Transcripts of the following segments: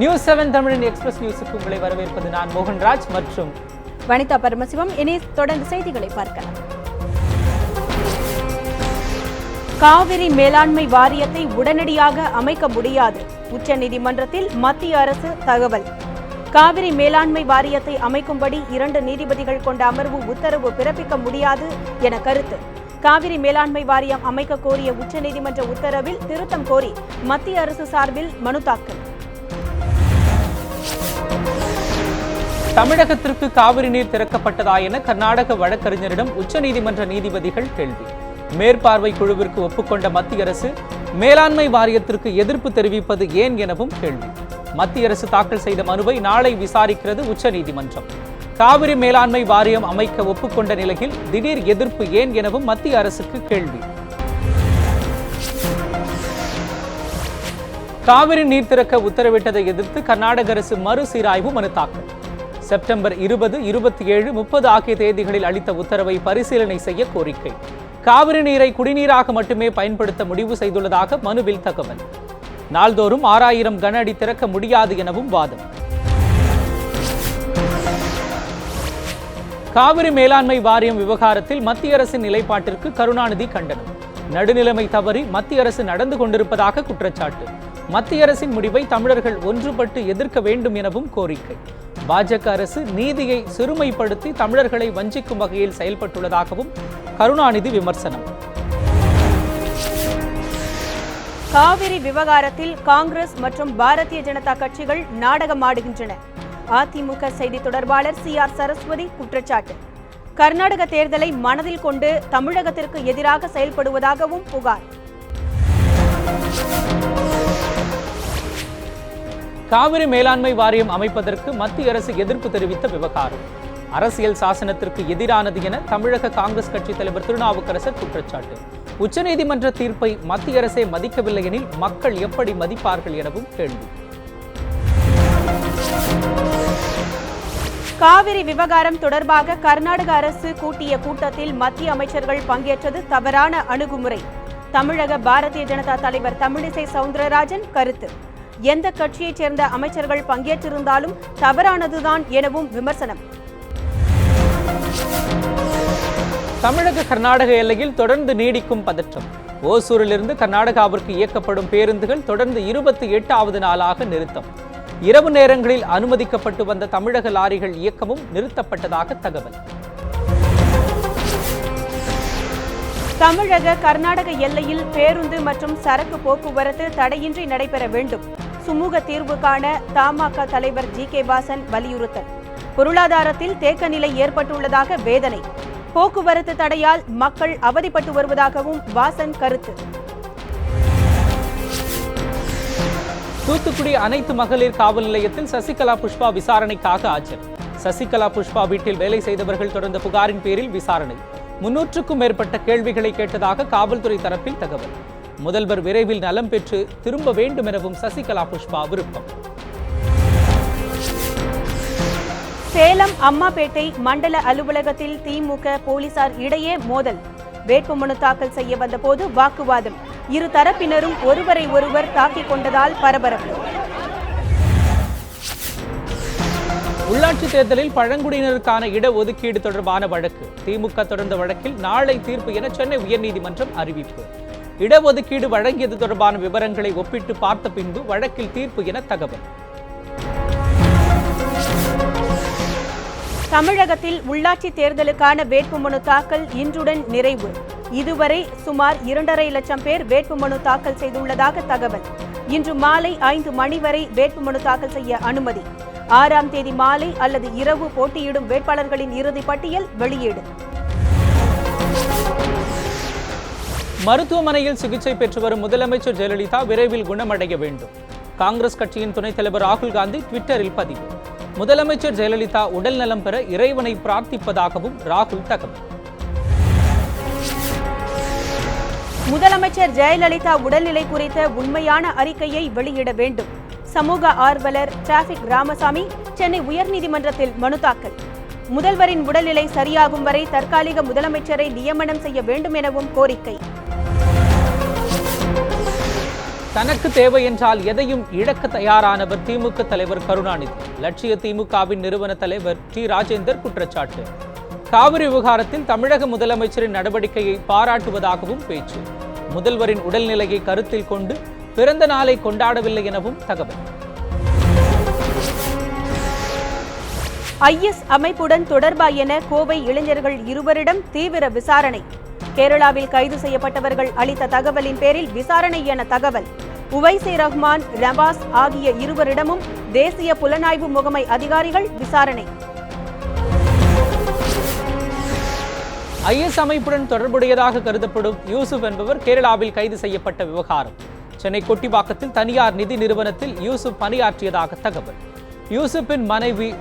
News 7 தமிழின் express நியூஸுக்கு உங்களை வரவேற்பது நான் மோகன்ராஜ் மற்றும் வனிதா பரமசிவம். இனி தொடர்ந்து செய்திகளை பார்க்கலாம். காவிரி மேலாண்மை வாரியத்தை உடனடியாக அமைக்க முடியாது, உச்சநீதிமன்றத்தில் மத்திய அரசு தகவல். காவிரி மேலாண்மை வாரியத்தை அமைக்கும்படி 2 நீதிபதிகள் கொண்ட அமர்வு உத்தரவு பிறப்பிக்க முடியாது என கருத்து. காவிரி மேலாண்மை வாரியம் அமைக்க கோரிய உச்சநீதிமன்ற உத்தரவில் திருத்தம் கோரி மத்திய அரசு சார்பில் மனு தாக்கல். தமிழகத்திற்கு காவிரி நீர் திறக்கப்பட்டதா என கர்நாடக வழக்கறிஞரிடம் உச்சநீதிமன்ற நீதிபதிகள் கேள்வி. மேற்பார்வை குழுவிற்கு ஒப்புக்கொண்ட மத்திய அரசு மேலாண்மை வாரியத்திற்கு எதிர்ப்பு தெரிவிப்பது ஏன் எனவும் கேள்வி. மத்திய அரசு தாக்கல் செய்த மனுவை நாளை விசாரிக்கிறது உச்சநீதிமன்றம். காவிரி மேலாண்மை வாரியம் அமைக்க ஒப்புக்கொண்ட நிலையில் திடீர் எதிர்ப்பு ஏன் எனவும் மத்திய அரசுக்கு கேள்வி. காவிரி நீர் திறக்க உத்தரவிட்டதை எதிர்த்து கர்நாடக அரசு மறுசீராய்வு மனு தாக்கல். செப்டம்பர் 20, 27, 30 ஆகிய தேதிகளில் அளித்த உத்தரவை பரிசீலனை செய்ய கோரிக்கை. காவிரி நீரை குடிநீராக மட்டுமே பயன்படுத்த முடிவு செய்துள்ளதாக மனுவில் தகவல். நாள்தோறும் 6000 கன அடி திறக்க முடியாது எனவும் வாதம். காவிரி மேலாண்மை வாரியம் விவகாரத்தில் மத்திய அரசின் நிலைப்பாட்டிற்கு கருணாநிதி கண்டனம். நடுநிலைமை தவறி மத்திய அரசு நடந்து கொண்டிருப்பதாக குற்றச்சாட்டு. மத்திய அரசின் முடிவை தமிழர்கள் ஒன்றுபட்டு எதிர்க்க வேண்டும் எனவும் கோரிக்கை. பாஜக அரசு நீதியை சிறுமைப்படுத்தி தமிழர்களை வஞ்சிக்கும் வகையில் செயல்பட்டுள்ளதாகவும் கருணாநிதி விமர்சனம். காவிரி விவகாரத்தில் காங்கிரஸ் மற்றும் பாரதிய ஜனதா கட்சிகள் நாடகமாடுகின்றன. அதிமுக செய்தி தொடர்பாளர் CR சரஸ்வதி குற்றச்சாட்டு. கர்நாடக தேர்தலை மனதில் கொண்டு தமிழகத்திற்கு எதிராக செயல்படுவதாகவும் புகார். காவிரி மேலாண்மை வாரியம் அமைப்பதற்கு மத்திய அரசு எதிர்ப்பு தெரிவித்த விவகாரம் அரசியல் சாசனத்திற்கு எதிரானது என தமிழக காங்கிரஸ் கட்சி தலைவர் திருநாவுக்கரசர் குற்றச்சாட்டு. உச்சநீதிமன்ற தீர்ப்பை மத்திய அரசே மதிக்கவில்லை எனில் மக்கள் எப்படி மதிப்பார்கள் எனவும் கேள்வி. காவிரி விவகாரம் தொடர்பாக கர்நாடக அரசு கூட்டிய கூட்டத்தில் மத்திய அமைச்சர்கள் பங்கேற்றது தவறான அணுகுமுறை. தமிழக பாரதிய ஜனதா தலைவர் தமிழிசை சவுந்தரராஜன் கருத்து. எந்த கட்சியைச் சேர்ந்த அமைச்சர்கள் பங்கேற்றிருந்தாலும் தவறானதுதான் எனவும் விமர்சனம். தமிழக கர்நாடக எல்லையில் தொடர்ந்து நீடிக்கும் பதற்றம். ஓசூரிலிருந்து கர்நாடகாவிற்கு இயக்கப்படும் பேருந்துகள் தொடர்ந்து 28வது நாளாக நிறுத்தம். இரவு நேரங்களில் அனுமதிக்கப்பட்டு வந்த தமிழக லாரிகள் இயக்கமும் நிறுத்தப்பட்டதாக தகவல். தமிழக கர்நாடக எல்லையில் பேருந்து மற்றும் சரக்கு போக்குவரத்து தடையின்றி நடைபெற வேண்டும். சுமூக தீர்வு காண தமாக தலைவர் GK வாசன் வலியுறுத்தல். பொருளாதாரத்தில் தேக்க நிலை ஏற்பட்டுள்ளதாக வேதனை. போக்குவரத்து தடையால் மக்கள் அவதிப்பட்டு வருவதாகவும் வாசன் கருத்து. தூத்துக்குடி அனைத்து மகளிர் காவல் நிலையத்தில் சசிகலா புஷ்பா விசாரணைக்காக ஆஜர். சசிகலா புஷ்பா வீட்டில் வேலை செய்தவர்கள் தொடர்ந்த புகாரின் பேரில் விசாரணை. 300க்கும் மேற்பட்ட கேள்விகளை கேட்டதாக காவல்துறை தரப்பில் தகவல். முதல்வர் விரைவில் நலம் பெற்று திரும்ப வேண்டும் எனவும் சசிகலா புஷ்பா விருப்பம். சேலம் அம்மாபேட்டை மண்டல அலுவலகத்தில் திமுக போலீசார் இடையே மோதல். வேட்புமனு தாக்கல் செய்ய வந்த போது வாக்குவாதம். இரு தரப்பினரும் ஒருவரை ஒருவர் தாக்கிக் கொண்டதால் பரபரப்பு. உள்ளாட்சி தேர்தலில் பழங்குடியினருக்கான இடஒதுக்கீடு தொடர்பான வழக்கு. திமுக தொடர்ந்த வழக்கில் நாளை தீர்ப்பு என சென்னை உயர்நீதிமன்றம் அறிவிப்பு. இடஒதுக்கீடு வழங்கியது தொடர்பான விவரங்களை ஒப்பிட்டு பார்த்த பின்பு வழக்கில் தீர்ப்பு என தகவல். தமிழகத்தில் உள்ளாட்சி தேர்தலுக்கான வேட்புமனு தாக்கல் இன்றுடன் நிறைவு. இதுவரை சுமார் 2.5 லட்சம் பேர் வேட்புமனு தாக்கல் செய்துள்ளதாக தகவல். இன்று மாலை 5 மணி வரை வேட்புமனு தாக்கல் செய்ய அனுமதி. 6ஆம் தேதி மாலை அல்லது இரவு போட்டியிடும் வேட்பாளர்களின் இறுதி பட்டியல் வெளியீடு. மருத்துவமனையில் சிகிச்சை பெற்று வரும் முதலமைச்சர் ஜெயலலிதா விரைவில் குணமடைய வேண்டும். காங்கிரஸ் கட்சியின் துணைத் தலைவர் ராகுல் காந்தி ட்விட்டரில் பதிவு. முதலமைச்சர் ஜெயலலிதா உடல் நலம் பெற இறைவனை பிரார்த்திப்பதாகவும் ராகுல் தகவல். முதலமைச்சர் ஜெயலலிதா உடல்நிலை குறித்த உண்மையான அறிக்கையை வெளியிட வேண்டும். சமூக ஆர்வலர் டிராபிக் ராமசாமி சென்னை உயர்நீதிமன்றத்தில் மனு தாக்கல். முதல்வரின் உடல்நிலை சரியாகும் வரை தற்காலிக முதலமைச்சரை நியமனம் செய்ய வேண்டும் எனவும் கோரிக்கை. தனக்கு தேவை என்றால் எதையும் இழக்க தயாரானவர் திமுக தலைவர் கருணாநிதி. லட்சிய திமுகவின் நிறுவன தலைவர் டி ராஜேந்தர் குற்றச்சாட்டு. காவிரி விவகாரத்தில் தமிழக முதலமைச்சரின் நடவடிக்கையை பாராட்டுவதாகவும் பேச்சு. முதல்வரின் உடல்நிலையை கருத்தில் கொண்டு பிறந்த நாளை கொண்டாடவில்லை எனவும் தகவல். IS அமைப்புடன் தொடர்பா என கோவை இளைஞர்கள் இருவரிடம் தீவிர விசாரணை. கேரளாவில் கைது செய்யப்பட்டவர்கள் அளித்த தகவலின் பேரில் விசாரணை என தகவல். உவைசி ரஹ்மான், நவாஸ் ஆகிய இருவரிடமும் தேசிய புலனாய்வு முகமை அதிகாரிகள் விசாரணை. IS அமைப்புடன் தொடர்புடையதாக கருதப்படும் யூசுப் என்பவர் கேரளாவில் கைது செய்யப்பட்ட விவகாரம். சென்னை கொட்டிவாக்கத்தில் தனியார் நிதி நிறுவனத்தில் யூசுப் பணியாற்றியதாக தகவல். யூசுப்பின் மனைவி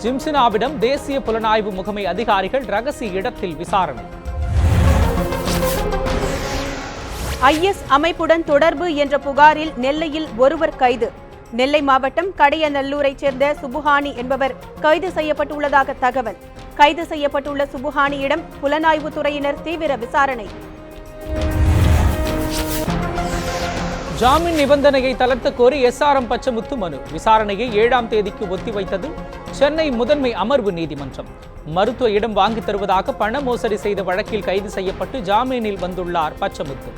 ஜிம்சினாவிடம் தேசிய புலனாய்வு முகமை அதிகாரிகள் ரகசிய இடத்தில் விசாரணை. IS அமைப்புடன் தொடர்பு என்ற புகாரில் நெல்லையில் ஒருவர் கைது. நெல்லை மாவட்டம் கடையநல்லூரைச் சேர்ந்த சுபுஹானி என்பவர் கைது செய்யப்பட்டுள்ளதாக தகவல். கைது செய்யப்பட்டுள்ள சுபுஹானியிடம் புலனாய்வு துறையினர் தீவிர விசாரணை. ஜாமீன் நிபந்தனையை தளர்த்த கோரி SRM பச்சமுத்து மனு. விசாரணையை 7ஆம் தேதிக்கு ஒத்திவைத்தது சென்னை முதன்மை அமர்வு நீதிமன்றம். மருத்துவ இடம் வாங்கி தருவதாக பண மோசடி செய்த வழக்கில் கைது செய்யப்பட்டு ஜாமீனில் வந்துள்ளார் பச்சமுத்து.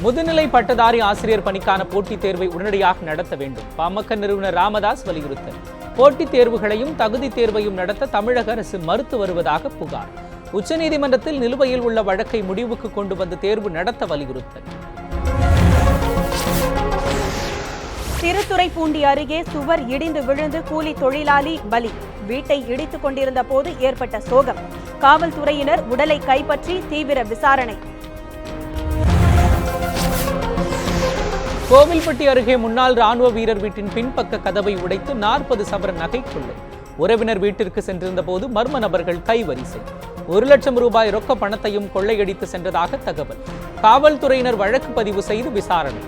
முதுநிலை பட்டதாரி ஆசிரியர் பணிக்கான போட்டித் தேர்வை உடனடியாக நடத்த வேண்டும். பாமக நிறுவனர் ராமதாஸ் வலியுறுத்தல். போட்டித் தேர்வுகளையும் தகுதி தேர்வையும் நடத்த தமிழக அரசு மறுத்து வருவதாக புகார். உச்சநீதிமன்றத்தில் நிலுவையில் உள்ள வழக்கை முடிவுக்கு கொண்டு வந்து தேர்வு நடத்த வலியுறுத்தல். திருத்துறைப்பூண்டி அருகே சுவர் இடிந்து விழுந்து கூலி தொழிலாளி பலி. வீட்டை இடித்துக் கொண்டிருந்த போது ஏற்பட்ட சோகம். காவல்துறையினர் உடலை கைப்பற்றி தீவிர விசாரணை. கோவில்பட்டி அருகே முன்னாள் ராணுவ வீரர் வீட்டின் பின்பக்க கதவை உடைத்து 40 சவரன் நகை கொள்ளை. உறவினர் வீட்டிற்கு சென்றிருந்த போது மர்ம நபர்கள் கைவரிசை. 1 லட்சம் ரூபாய் ரொக்க பணத்தையும் கொள்ளையடித்து சென்றதாக தகவல். காவல்துறையினர் வழக்கு பதிவு செய்து விசாரணை.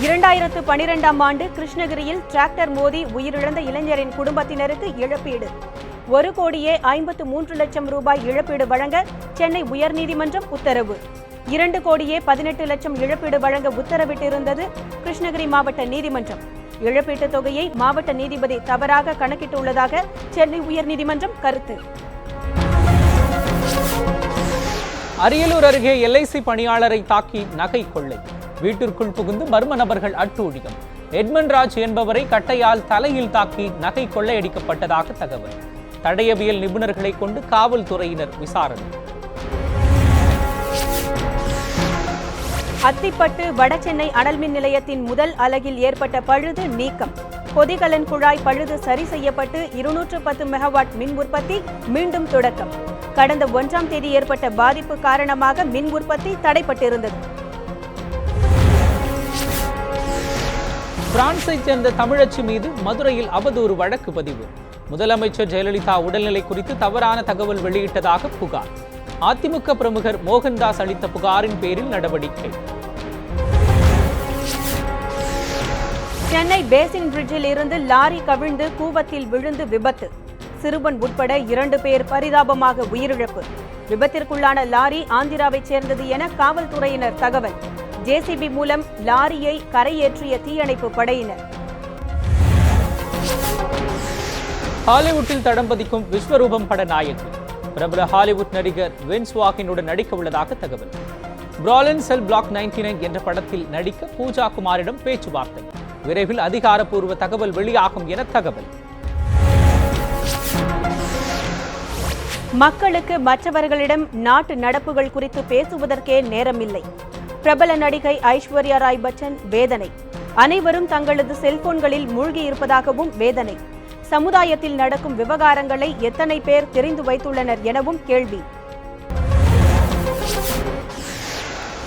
2012ஆம் ஆண்டு கிருஷ்ணகிரியில் டிராக்டர் மோதி உயிரிழந்த இளைஞரின் குடும்பத்தினருக்கு இழப்பீடு. 1,53 லட்சம் ரூபாய் இழப்பீடு வழங்க சென்னை உயர்நீதிமன்றம் உத்தரவு. 2,18 இழப்பீடு வழங்க உத்தரவிட்டிருந்தது கிருஷ்ணகிரி மாவட்ட நீதிமன்றம். இழப்பீட்டுத் தொகையை மாவட்ட நீதிபதி தவறாக கணக்கிட்டுள்ளதாக சென்னை உயர்நீதிமன்றம் கருத்து. அரியலூர் அருகே LIC பணியாளரை தாக்கி நகை கொள்ளை. வீட்டிற்குள் புகுந்து மர்ம நபர்கள் அட்டூழியம். எட்மண்ட் ராஜ் என்பவரை கட்டையால் தலையில் தாக்கி நகை கொள்ளையடிக்கப்பட்டதாக தகவல். தடயவியல் நிபுணர்களை கொண்டு காவல்துறையினர் விசாரணை. அத்திப்பட்டு வடசென்னை அனல்மின் நிலையத்தின் முதல் அலகில் ஏற்பட்ட பழுது நீக்கம். கொதிகலன் குழாய் பழுது சரி செய்யப்பட்டு 210 மெகாவாட் மின் உற்பத்தி மீண்டும் தொடக்கம். கடந்த 1ஆம் தேதி ஏற்பட்ட பாதிப்பு காரணமாக மின் உற்பத்தி தடைப்பட்டிருந்தது. பிரான்சைச் சேர்ந்த தமிழச்சி மீது மதுரையில் அவதூறு வழக்கு பதிவு. முதலமைச்சர் ஜெயலலிதா உடல்நிலை குறித்து தவறான தகவல் வெளியிட்டதாக புகார். அதிமுக பிரமுகர் மோகன்தாஸ் அளித்த புகாரின் பேரில் நடவடிக்கை. சென்னை பேசின் பிரிட்ஜில் இருந்து லாரி கவிழ்ந்து கூவத்தில் விழுந்து விபத்து. சிறுவன் உட்பட 2 பேர் பரிதாபமாக உயிரிழப்பு. விபத்திற்குள்ளான லாரி ஆந்திராவைச் சேர்ந்தது என காவல்துறையினர் தகவல். JCB மூலம் லாரியை கரையேற்றிய தீயணைப்பு படையினர். ஹாலிவுட்டில் தடம் பதிக்கும் விஸ்வரூபம் பட நாயகி. பிரபல ஹாலிவுட் நடிகர் வின்ஸ் வாக்கினுடன் நடிக்க உள்ளதாக தகவல். பிராலின் செல் பிளாக் 99 என்ற படத்தில் நடிக்க பூஜா குமாரிடம் பேச்சுவார்த்தை. விரைவில் அதிகாரப்பூர்வ தகவல் வெளியாகும் என தகவல். மக்களுக்கு மற்றவர்களிடம் நாட்டு நடப்புகள் குறித்து பேசுவதற்கே நேரமில்லை. பிரபல நடிகை ஐஸ்வர்யா ராய் பச்சன் வேதனை. அனைவரும் தங்களது செல்போன்களில் மூழ்கியிருப்பதாகவும் வேதனை. சமுதாயத்தில் நடக்கும் விவகாரங்களை எத்தனை பேர் தெரிந்து வைத்துள்ளனர் எனவும் கேள்வி.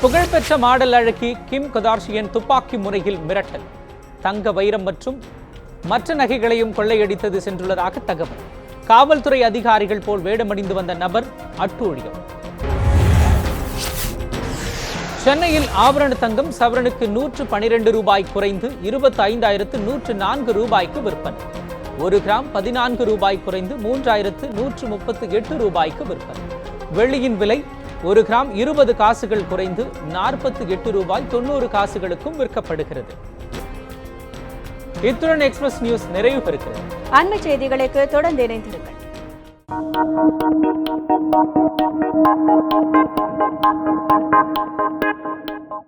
புகழ்பெற்ற மாடல் அழகி கிம் கதார்ஷியன் துப்பாக்கி முறையில் மிரட்டல். தங்க, வைரம் மற்றும் மற்ற நகைகளையும் கொள்ளையடித்தது சென்றுள்ளதாக தகவல். காவல்துறை அதிகாரிகள் போல் வேடமணிந்து வந்த நபர் அட்டூழியம். சென்னையில் ஆபரண தங்கம் சவரனுக்கு 112 ரூபாய் குறைந்து 25,104 ரூபாய்க்கு விற்பனை. 1 கிராம் 14 ரூபாய் குறைந்து 3138 ரூபாய்க்கு விற்பனை. வெள்ளியின் விலை 1 கிராம் 20 காசுகள் குறைந்து 48 ரூபாய் 90 காசுகளுக்கும் விற்கப்படுகிறது. இத்துடன் எக்ஸ்பிரஸ் நியூஸ் நிறைவு பெறுகிறது. அண்மை செய்திகளுக்கு தொடர்ந்து இணைந்திருங்கள்.